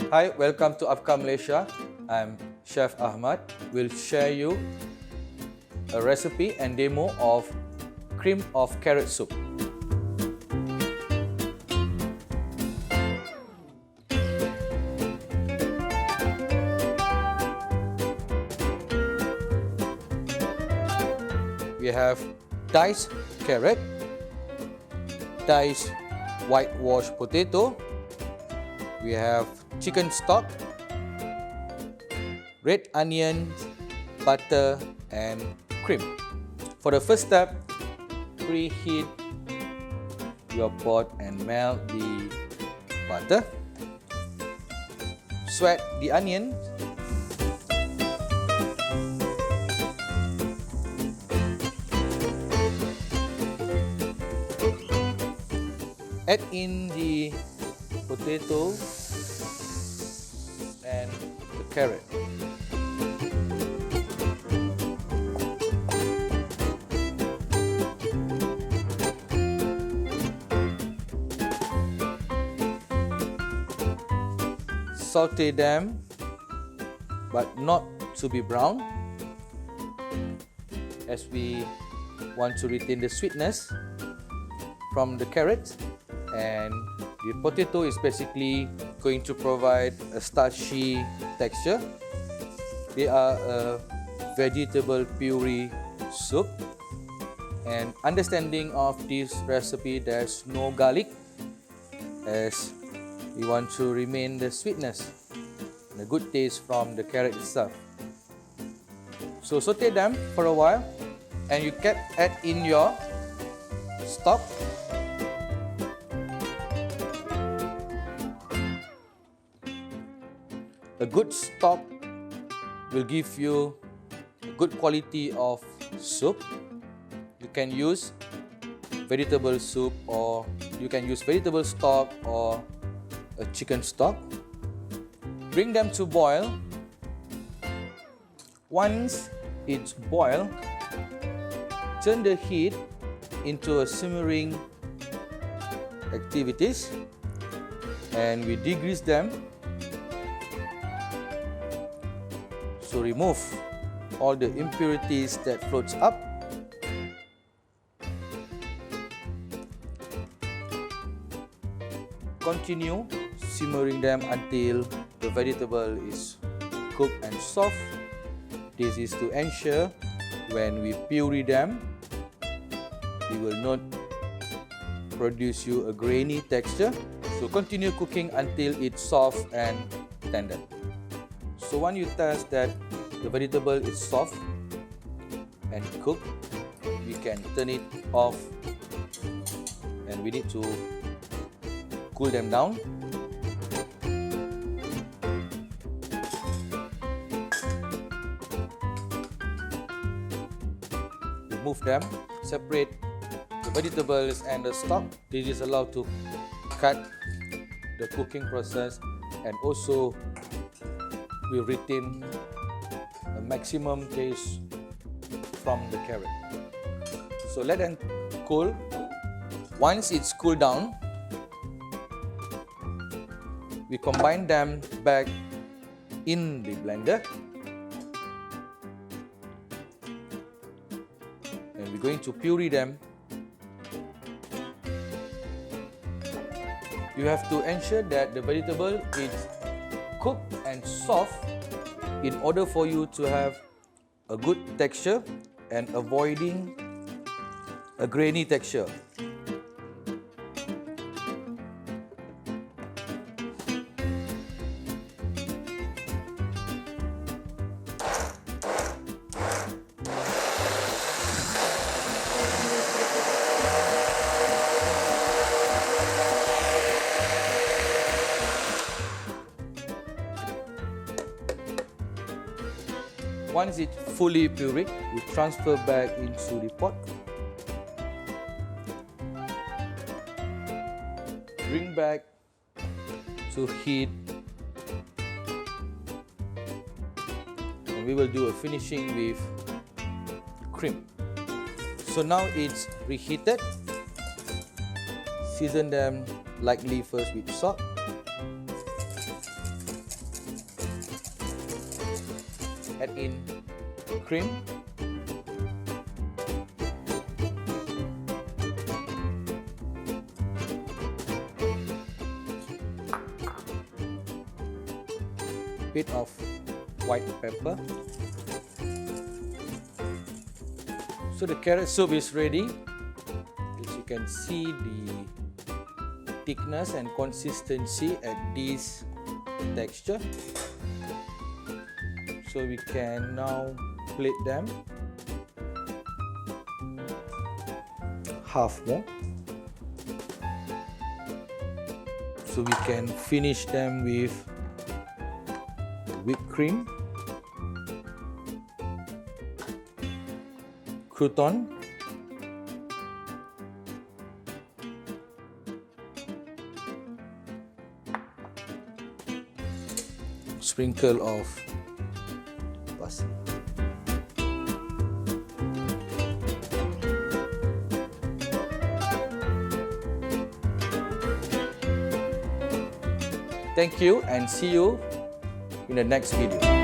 Hi, welcome to Afka Malaysia. I'm Chef Ahmad. We'll share you a recipe and demo of cream of carrot soup. We have diced carrot, diced whitewash potato, we have chicken stock, red onions, butter and cream. For the first step, preheat your pot and melt the butter. Sweat the onion. Add in the potato and the carrot. Saute them, but not to be brown, as we want to retain the sweetness from the carrot, and the potato is basically going to provide a starchy texture. They are a vegetable puree soup, and understanding of this recipe, there's no garlic, as we want to remain the sweetness and the good taste from the carrot itself. So saute them for a while, and you can add in your stock. A good stock will give you a good quality of soup. You can use vegetable soup, or you can use vegetable stock or a chicken stock. Bring them to boil. Once it's boiled, turn the heat into a simmering activities, and we degrease them. So remove all the impurities that floats up. Continue simmering them until the vegetable is cooked and soft. This is to ensure when we puree them, it will not produce you a grainy texture. So continue cooking until it's soft and tender. So when you test that the vegetable is soft and cooked, we can turn it off, and we need to cool them down. Remove them, separate the vegetables and the stock. This is allowed to cut the cooking process, and also will retain a maximum taste from the carrot. So let them cool. Once it's cooled down, we combine them back in the blender, and we're going to puree them. You have to ensure that the vegetable is cooked and soft in order for you to have a good texture and avoiding a grainy texture. Once it's fully pureed, we transfer back into the pot. Bring back to heat, and we will do a finishing with cream. So now it's reheated. Season them lightly first with salt. in cream. Bit of white pepper. So the carrot soup is ready. As you can see, the thickness and consistency at this texture. So we can now plate them half more. So we can finish them with whipped cream, crouton, sprinkle of parsley. Thank you and see you in the next video.